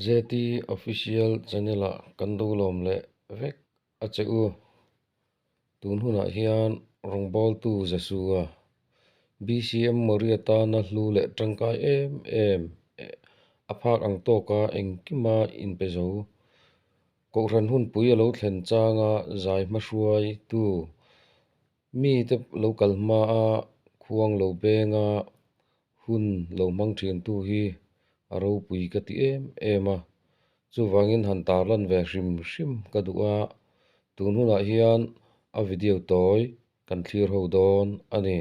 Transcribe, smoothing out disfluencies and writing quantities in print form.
ZT official channel a kan do lom le vek a cheu tun huna hian rongbol tu zasua BCM Moriata na hlu le tangkai em aphak ang to ka engkima in pezo ko ran hun pui lo thlen changa zai ma hruai tu mi te local ma a khuang lo benga hun lo mang thian tu hi aro pui ka ti em a chu wangin han tar lan ve hrim hrim ka duwa tun huna hian a video toy kan thlir ho don ani